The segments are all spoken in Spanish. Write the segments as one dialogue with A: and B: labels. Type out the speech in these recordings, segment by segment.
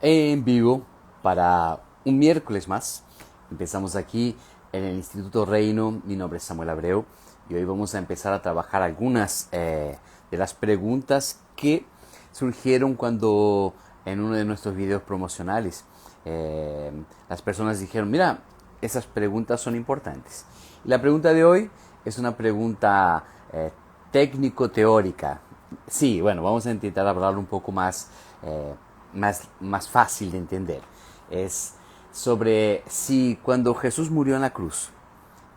A: en vivo para un miércoles más. Empezamos aquí en el Instituto Reino. Mi nombre es Samuel Abreu y hoy vamos a empezar a trabajar algunas de las preguntas que surgieron cuando en uno de nuestros videos promocionales las personas dijeron, mira, esas preguntas son importantes. Y la pregunta de hoy es una pregunta técnico-teórica. Sí, bueno, vamos a intentar hablar un poco más fácil de entender. Es sobre si cuando Jesús murió en la cruz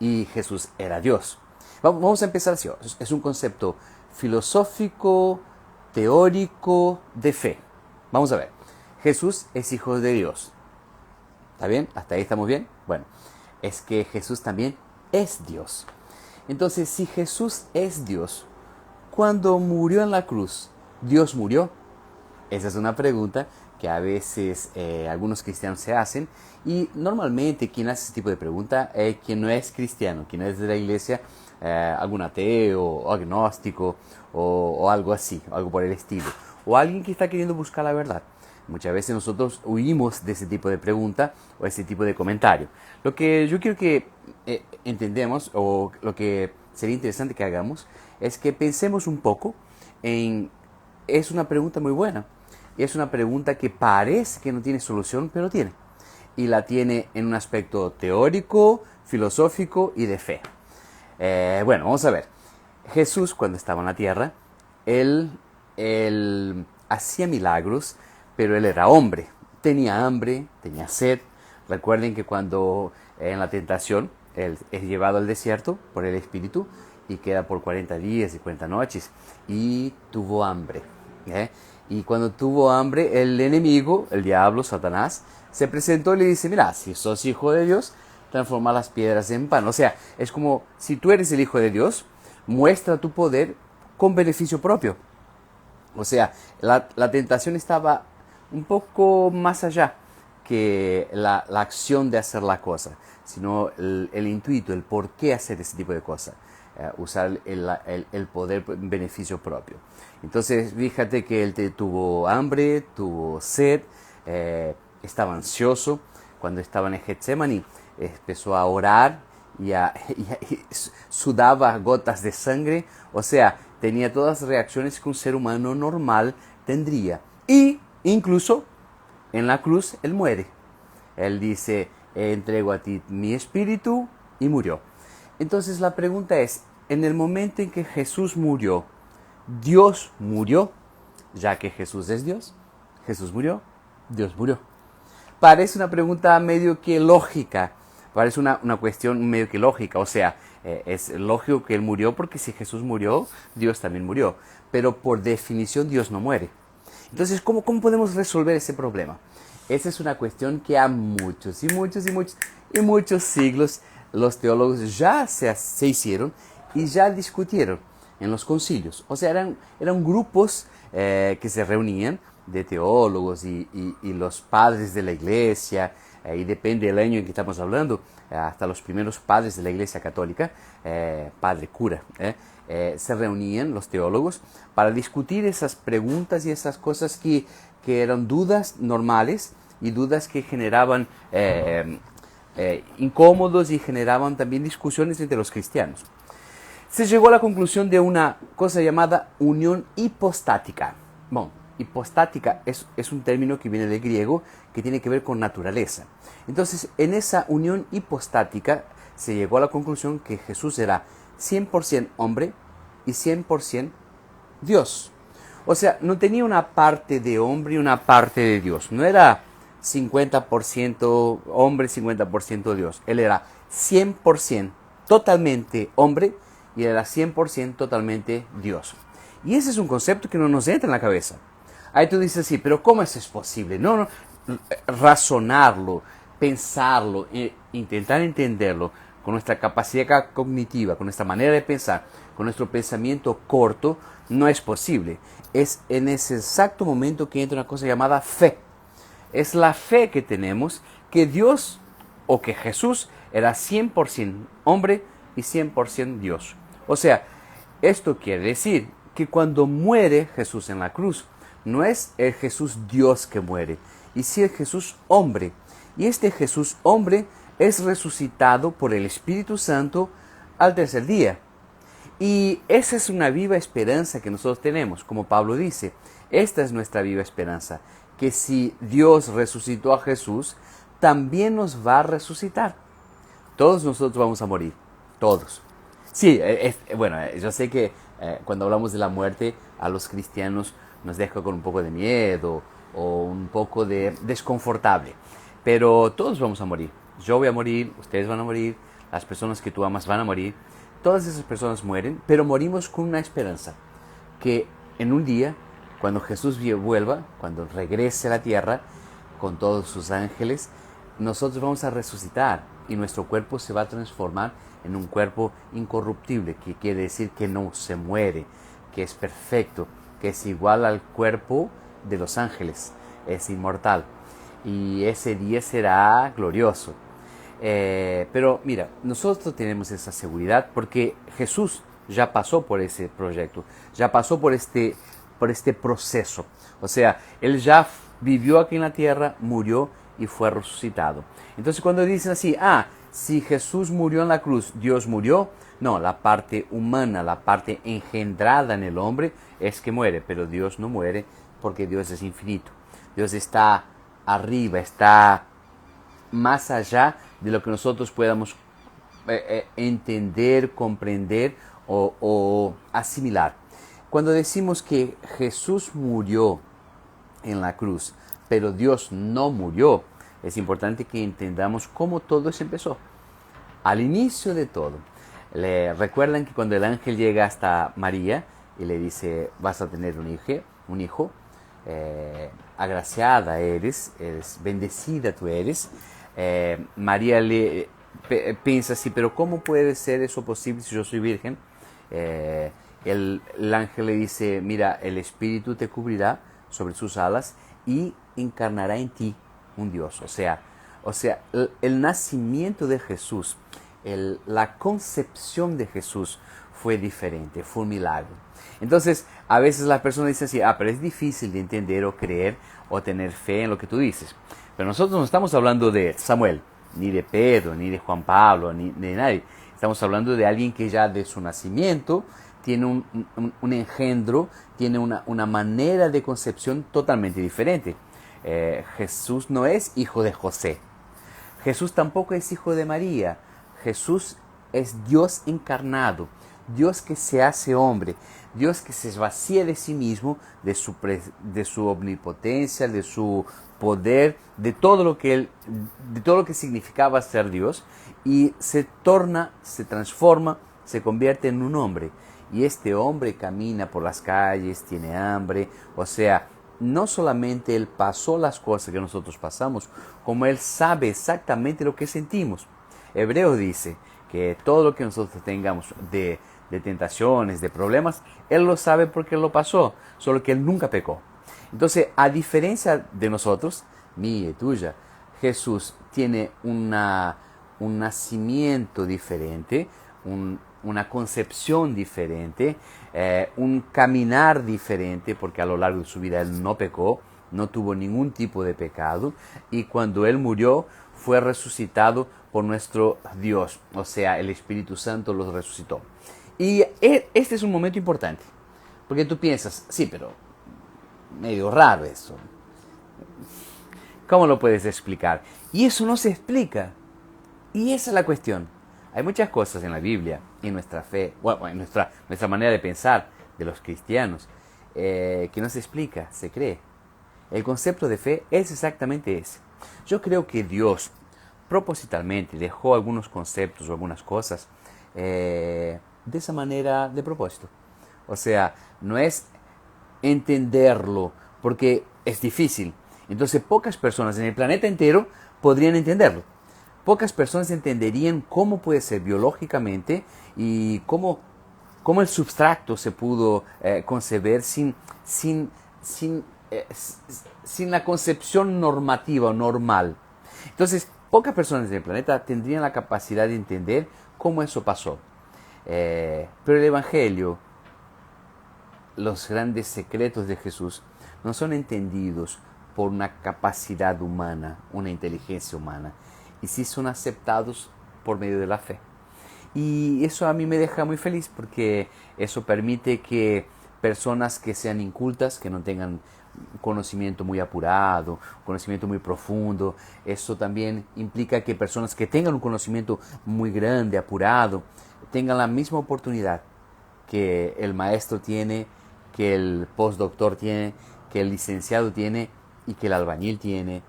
A: y Jesús era Dios. Vamos a empezar así. Es un concepto filosófico, teórico, de fe. Vamos a ver. Jesús es hijo de Dios. ¿Está bien? ¿Hasta ahí estamos bien? Bueno, es que Jesús también es Dios. Entonces, si Jesús es Dios, cuando murió en la cruz, ¿Dios murió? Esa es una pregunta que a veces algunos cristianos se hacen y normalmente quien hace ese tipo de pregunta es quien no es cristiano, quien es de la iglesia, algún ateo o agnóstico o algo así, algo por el estilo, o alguien que está queriendo buscar la verdad. Muchas veces nosotros huimos de ese tipo de pregunta o ese tipo de comentario. Lo que yo quiero que entendemos o lo que sería interesante que hagamos es que pensemos un poco en... Es una pregunta muy buena. Es una pregunta que parece que no tiene solución, pero tiene. Y la tiene en un aspecto teórico, filosófico y de fe. Bueno, vamos a ver. Jesús, cuando estaba en la tierra, él hacía milagros, pero él era hombre. Tenía hambre, tenía sed. Recuerden que cuando en la tentación, él es llevado al desierto por el Espíritu y queda por 40 días y 40 noches y tuvo hambre. ¿Eh? Y cuando tuvo hambre, el enemigo, el diablo, Satanás, se presentó y le dice, mira, si sos hijo de Dios, transforma las piedras en pan. O sea, es como si tú eres el hijo de Dios, muestra tu poder con beneficio propio. O sea, la tentación estaba un poco más allá que la acción de hacer la cosa, sino el intuito, el por qué hacer ese tipo de cosas. Usar el poder en beneficio propio. Entonces, fíjate que él tuvo hambre, tuvo sed, estaba ansioso. Cuando estaba en Getsemaní, empezó a orar y sudaba gotas de sangre. O sea, tenía todas las reacciones que un ser humano normal tendría. Y incluso en la cruz él muere. Él dice, entrego a ti mi espíritu y murió. Entonces la pregunta es, en el momento en que Jesús murió, ¿Dios murió? Ya que Jesús es Dios, Jesús murió, Dios murió. Parece una pregunta medio que lógica, parece una cuestión medio que lógica, o sea, es lógico que Él murió porque si Jesús murió, Dios también murió, pero por definición Dios no muere. Entonces, ¿cómo podemos resolver ese problema? Esa es una cuestión que a muchos y muchos y muchos y muchos siglos los teólogos ya se hicieron y ya discutieron en los concilios. O sea, eran grupos que se reunían de teólogos y los padres de la iglesia, y depende del año en que estamos hablando, hasta los primeros padres de la iglesia católica, padre cura, se reunían los teólogos para discutir esas preguntas y esas cosas que eran dudas normales y dudas que generaban incómodos y generaban también discusiones entre los cristianos. Se llegó a la conclusión de una cosa llamada unión hipostática. Bueno, hipostática es un término que viene del griego que tiene que ver con naturaleza. Entonces, en esa unión hipostática se llegó a la conclusión que Jesús era 100% hombre y 100% Dios. O sea, no tenía una parte de hombre y una parte de Dios. No era 50% hombre, 50% Dios. Él era 100% totalmente hombre y era 100% totalmente Dios. Y ese es un concepto que no nos entra en la cabeza. Ahí tú dices, sí, pero ¿cómo eso es posible? No, razonarlo, pensarlo, intentar entenderlo con nuestra capacidad cognitiva, con nuestra manera de pensar, con nuestro pensamiento corto, no es posible. Es en ese exacto momento que entra una cosa llamada fe. Es la fe que tenemos que Dios o que Jesús era 100% hombre y 100% Dios. O sea, esto quiere decir que cuando muere Jesús en la cruz, no es el Jesús Dios que muere. y sí el Jesús hombre. Y este Jesús hombre es resucitado por el Espíritu Santo al tercer día. Y esa es una viva esperanza que nosotros tenemos, como Pablo dice. Esta es nuestra viva esperanza, que si Dios resucitó a Jesús, también nos va a resucitar. Todos nosotros vamos a morir, todos. Sí, yo sé que cuando hablamos de la muerte, a los cristianos nos deja con un poco de miedo o un poco de desconfortable. Pero todos vamos a morir. Yo voy a morir, ustedes van a morir, las personas que tú amas van a morir. Todas esas personas mueren, pero morimos con una esperanza. Que en un día, cuando Jesús vuelva, cuando regrese a la tierra con todos sus ángeles, nosotros vamos a resucitar y nuestro cuerpo se va a transformar en un cuerpo incorruptible, que quiere decir que no se muere, que es perfecto, que es igual al cuerpo de los ángeles, es inmortal. Y ese día será glorioso. Pero mira, nosotros tenemos esa seguridad porque Jesús ya pasó por ese proyecto, ya pasó por este proceso. O sea, Él ya vivió aquí en la tierra, murió y fue resucitado. Entonces cuando dicen así, si Jesús murió en la cruz, Dios murió, no, la parte humana, la parte engendrada en el hombre es que muere, pero Dios no muere porque Dios es infinito. Dios está arriba, está más allá de lo que nosotros podamos entender, comprender o asimilar. Cuando decimos que Jesús murió en la cruz, pero Dios no murió, es importante que entendamos cómo todo eso empezó. Al inicio de todo, recuerdan que cuando el ángel llega hasta María y le dice, vas a tener un hijo, agraciada eres, bendecida tú eres. María piensa así, pero ¿cómo puede ser eso posible si yo soy virgen? El ángel le dice, mira, el Espíritu te cubrirá sobre sus alas y encarnará en ti un Dios. O sea, el nacimiento de Jesús, la concepción de Jesús fue diferente, fue un milagro. Entonces, a veces las personas dicen así, pero es difícil de entender o creer o tener fe en lo que tú dices. Pero nosotros no estamos hablando de Samuel, ni de Pedro, ni de Juan Pablo, ni de nadie. Estamos hablando de alguien que ya de su nacimiento tiene un engendro, tiene una manera de concepción totalmente diferente. Jesús no es hijo de José. Jesús tampoco es hijo de María. Jesús es Dios encarnado, Dios que se hace hombre, Dios que se vacía de sí mismo, de su omnipotencia, de su poder, de todo lo que significaba ser Dios, y se transforma, se convierte en un hombre. Y este hombre camina por las calles, tiene hambre, o sea, no solamente Él pasó las cosas que nosotros pasamos, como Él sabe exactamente lo que sentimos. Hebreo dice que todo lo que nosotros tengamos de tentaciones, de problemas, Él lo sabe porque Él lo pasó, solo que Él nunca pecó. Entonces, a diferencia de nosotros, mía y tuya, Jesús tiene un nacimiento diferente, una concepción diferente, un caminar diferente, porque a lo largo de su vida Él no pecó, no tuvo ningún tipo de pecado, y cuando Él murió fue resucitado por nuestro Dios, o sea, el Espíritu Santo los resucitó. Y este es un momento importante, porque tú piensas, sí, pero medio raro eso. ¿Cómo lo puedes explicar? Y eso no se explica. Y esa es la cuestión. Hay muchas cosas en la Biblia, en nuestra fe, en nuestra manera de pensar de los cristianos, que no se explica, se cree. El concepto de fe es exactamente ese. Yo creo que Dios propositalmente dejó algunos conceptos o algunas cosas de esa manera de propósito. O sea, no es entenderlo porque es difícil. Entonces pocas personas en el planeta entero podrían entenderlo. Pocas personas entenderían cómo puede ser biológicamente y cómo el substrato se pudo conceber sin la concepción normativa o normal. Entonces, pocas personas en el planeta tendrían la capacidad de entender cómo eso pasó. Pero el Evangelio, los grandes secretos de Jesús, no son entendidos por una capacidad humana, una inteligencia humana, y sí son aceptados por medio de la fe. Y eso a mí me deja muy feliz porque eso permite que personas que sean incultas, que no tengan conocimiento muy apurado, conocimiento muy profundo, eso también implica que personas que tengan un conocimiento muy grande, apurado, tengan la misma oportunidad que el maestro tiene, que el postdoctor tiene, que el licenciado tiene y que el albañil tiene,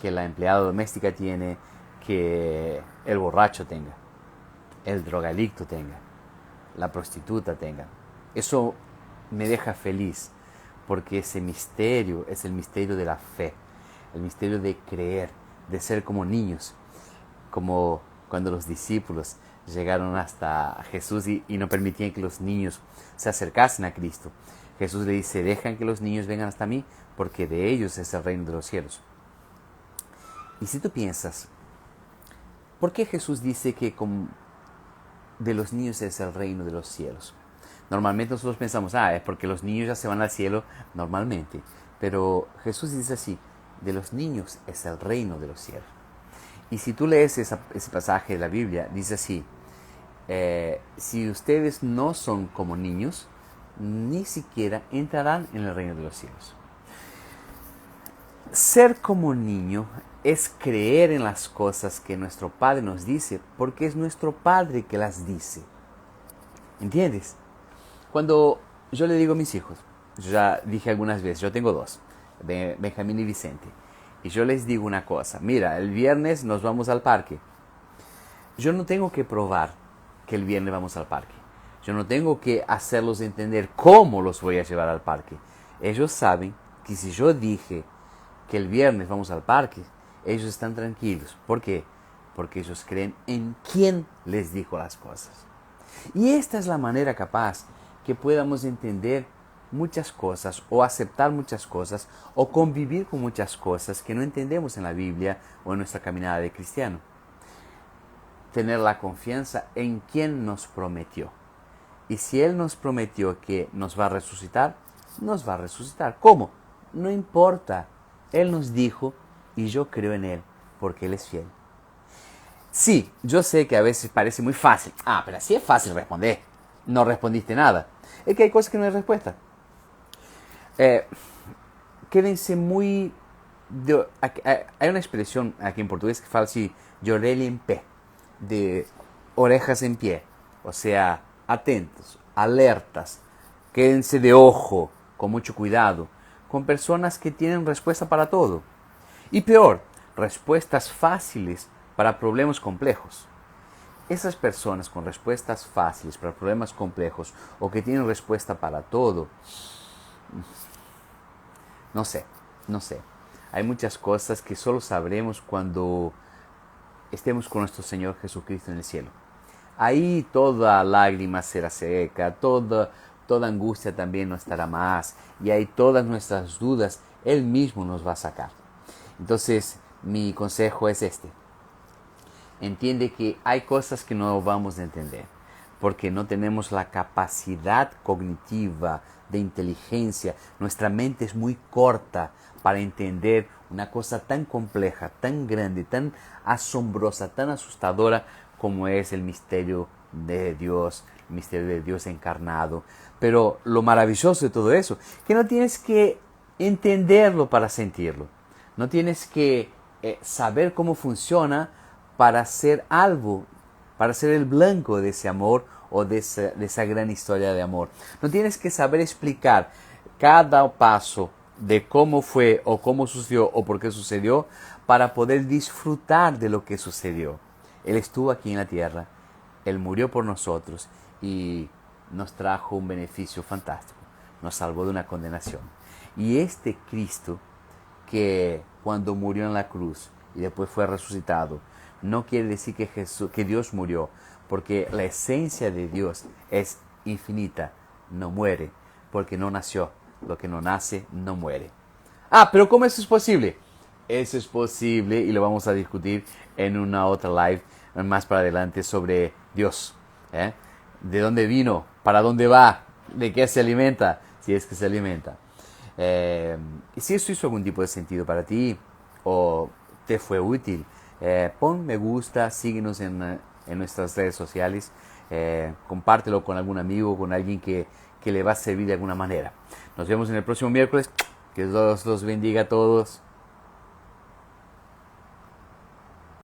A: que la empleada doméstica tiene, que el borracho tenga, el drogadicto tenga, la prostituta tenga. Eso me deja feliz porque ese misterio es el misterio de la fe, el misterio de creer, de ser como niños, como cuando los discípulos llegaron hasta Jesús y no permitían que los niños se acercasen a Cristo. Jesús le dice, dejan que los niños vengan hasta mí porque de ellos es el reino de los cielos. Y si tú piensas, ¿por qué Jesús dice que de los niños es el reino de los cielos? Normalmente nosotros pensamos, es porque los niños ya se van al cielo normalmente. Pero Jesús dice así, de los niños es el reino de los cielos. Y si tú lees ese pasaje de la Biblia, dice así, si ustedes no son como niños, ni siquiera entrarán en el reino de los cielos. Ser como niño es creer en las cosas que nuestro Padre nos dice, porque es nuestro Padre que las dice. ¿Entiendes? Cuando yo le digo a mis hijos, yo ya dije algunas veces, yo tengo dos, Benjamín y Vicente, y yo les digo una cosa, mira, el viernes nos vamos al parque. Yo no tengo que probar que el viernes vamos al parque. Yo no tengo que hacerlos entender cómo los voy a llevar al parque. Ellos saben que si yo dije que el viernes vamos al parque, ellos están tranquilos. ¿Por qué? Porque ellos creen en quién les dijo las cosas. Y esta es la manera capaz que podamos entender muchas cosas o aceptar muchas cosas o convivir con muchas cosas que no entendemos en la Biblia o en nuestra caminada de cristiano. Tener la confianza en quien nos prometió. Y si Él nos prometió que nos va a resucitar, nos va a resucitar. ¿Cómo? No importa. Él nos dijo y yo creo en Él porque Él es fiel. Sí, yo sé que a veces parece muy fácil. Pero así es fácil responder. No respondiste nada. Es que hay cosas que no hay respuesta. Quédense muy... hay una expresión aquí en portugués que fala así, de orelha en pé, de orejas en pie. O sea, atentos, alertas, quédense de ojo, con mucho cuidado, con personas que tienen respuesta para todo. Y peor, respuestas fáciles para problemas complejos. Esas personas con respuestas fáciles para problemas complejos o que tienen respuesta para todo, no sé. Hay muchas cosas que solo sabremos cuando estemos con nuestro Señor Jesucristo en el cielo. Ahí toda lágrima será seca, toda angustia también no estará más, y ahí todas nuestras dudas Él mismo nos va a sacar. Entonces, mi consejo es este. Entiende que hay cosas que no vamos a entender, porque no tenemos la capacidad cognitiva de inteligencia. Nuestra mente es muy corta para entender una cosa tan compleja, tan grande, tan asombrosa, tan asustadora como es el misterio de Dios, el misterio de Dios encarnado. Pero lo maravilloso de todo eso, que no tienes que entenderlo para sentirlo. No tienes que saber cómo funciona para ser algo, para ser el blanco de ese amor o de esa gran historia de amor. No tienes que saber explicar cada paso de cómo fue o cómo sucedió o por qué sucedió para poder disfrutar de lo que sucedió. Él estuvo aquí en la tierra, Él murió por nosotros y nos trajo un beneficio fantástico, nos salvó de una condenación. Y este Cristo que cuando murió en la cruz y después fue resucitado, no quiere decir que Dios murió, porque la esencia de Dios es infinita, no muere, porque no nació. Lo que no nace, no muere. Pero ¿cómo eso es posible? Eso es posible y lo vamos a discutir en una otra live más para adelante sobre Dios. ¿De dónde vino? ¿Para dónde va? ¿De qué se alimenta? Si es que se alimenta. Y si esto hizo algún tipo de sentido para ti o te fue útil, pon me gusta, síguenos en nuestras redes sociales, compártelo con algún amigo, con alguien que le va a servir de alguna manera. Nos vemos en el próximo miércoles. Que Dios los bendiga a todos.